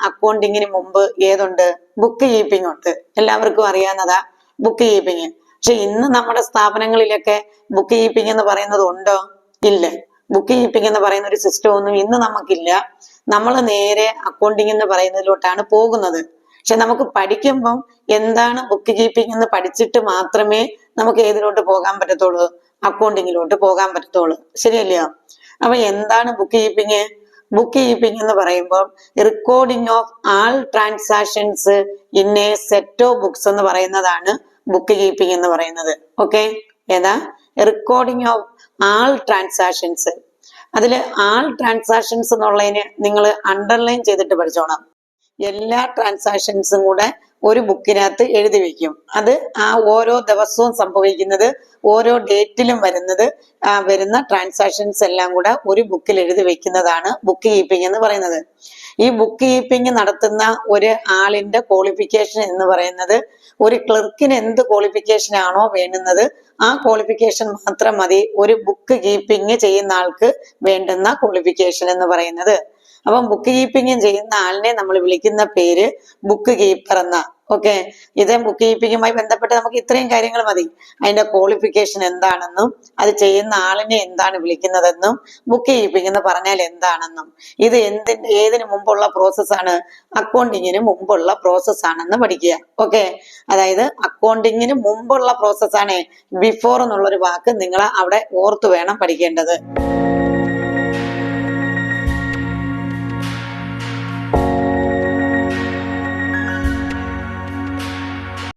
അക്കൗണ്ടിങ്ങിന് മുമ്പ് ഏതുണ്ട്? Book keeping ഉണ്ട്. എല്ലാവർക്കും അറിയാവുന്നതാ ബുക്ക് കീപ്പിംഗ്. പക്ഷെ ഇന്ന് നമ്മുടെ സ്ഥാപനങ്ങളിലൊക്കെ ബുക്ക് കീപ്പിംഗ് എന്ന് പറയുന്നത് ഉണ്ടോ? ഇല്ല. ബുക്ക് കീപ്പിംഗ് എന്ന് പറയുന്ന ഒരു സിസ്റ്റം ഒന്നും ഇന്ന് നമുക്കില്ല. നമ്മൾ നേരെ അക്കൗണ്ടിങ് എന്ന് പറയുന്നതിലോട്ടാണ് പോകുന്നത്. പക്ഷെ നമുക്ക് പഠിക്കുമ്പം എന്താണ് ബുക്ക് കീപ്പിംഗ് എന്ന് പഠിച്ചിട്ട് മാത്രമേ നമുക്ക് ഏതിലോട്ട് പോകാൻ പറ്റത്തുള്ളൂ? അക്കൗണ്ടിങ്ങിലോട്ട് പോകാൻ പറ്റത്തുള്ളൂ. ശരിയല്ലയോ? അപ്പൊ എന്താണ് ബുക്ക് കീപ്പിംഗ്? ബുക്ക് കീപ്പിംഗ് എന്ന് പറയുമ്പോൾ recording of all transactions in A set of books എന്ന് പറയുന്നതാണ് ബുക്ക് കീപ്പിംഗ് എന്ന് പറയുന്നത്. ഓക്കെ, ഏതാ? Recording of all transactions. അതില് ആൾ ട്രാൻസാക്ഷൻസ് എന്നുള്ളതിന് നിങ്ങൾ അണ്ടർലൈൻ ചെയ്തിട്ട് പഠിച്ചോണം. എല്ലാ ട്രാൻസാക്ഷൻസും കൂടെ ഒരു ബുക്കിനകത്ത് എഴുതി വെക്കും. അത് ആ ഓരോ ദിവസവും സംഭവിക്കുന്നത്, ഓരോ ഡേറ്റിലും വരുന്ന ട്രാൻസാക്ഷൻസ് എല്ലാം കൂടെ ഒരു ബുക്കിൽ എഴുതി വെക്കുന്നതാണ് ബുക്ക് കീപ്പിംഗ് എന്ന് പറയുന്നത്. ഈ ബുക്ക് കീപ്പിംഗ് നടത്തുന്ന ഒരു ആളിന്റെ ക്വാളിഫിക്കേഷൻ എന്ന് പറയുന്നത്, ഒരു ക്ലർക്കിന് എന്ത് ക്വാളിഫിക്കേഷൻ ആണോ വേണ്ടുന്നത് ആ ക്വാളിഫിക്കേഷൻ മാത്രം മതി ഒരു ബുക്ക് കീപ്പിംഗ് ചെയ്യുന്ന ആൾക്ക് വേണ്ടുന്ന ക്വാളിഫിക്കേഷൻ എന്ന് പറയുന്നത്. അപ്പം ബുക്ക് കീപ്പിംഗ് ചെയ്യുന്ന ആളിനെ നമ്മൾ വിളിക്കുന്ന പേര് ബുക്ക് കീപ്പർ എന്ന. ഓക്കെ, ഇത് ബുക്ക് കീപ്പിംഗുമായി ബന്ധപ്പെട്ട് നമുക്ക് ഇത്രയും കാര്യങ്ങൾ മതി. അതിന്റെ ക്വാളിഫിക്കേഷൻ എന്താണെന്നും അത് ചെയ്യുന്ന ആളിനെ എന്താണ് വിളിക്കുന്നതെന്നും ബുക്ക് കീപ്പിംഗ് എന്ന് പറഞ്ഞാൽ എന്താണെന്നും ഇത് ഏതിനു മുമ്പുള്ള പ്രോസസ്സാണ്? അക്കൗണ്ടിങ്ങിന് മുമ്പുള്ള പ്രോസസ് ആണെന്ന് പഠിക്കുക. ഓക്കെ, അതായത് അക്കൗണ്ടിങ്ങിന് മുമ്പുള്ള പ്രോസസ്സാണ്. ബിഫോർ എന്നുള്ളൊരു വാക്ക് നിങ്ങൾ അവിടെ ഓർത്ത് വേണം പഠിക്കേണ്ടത്.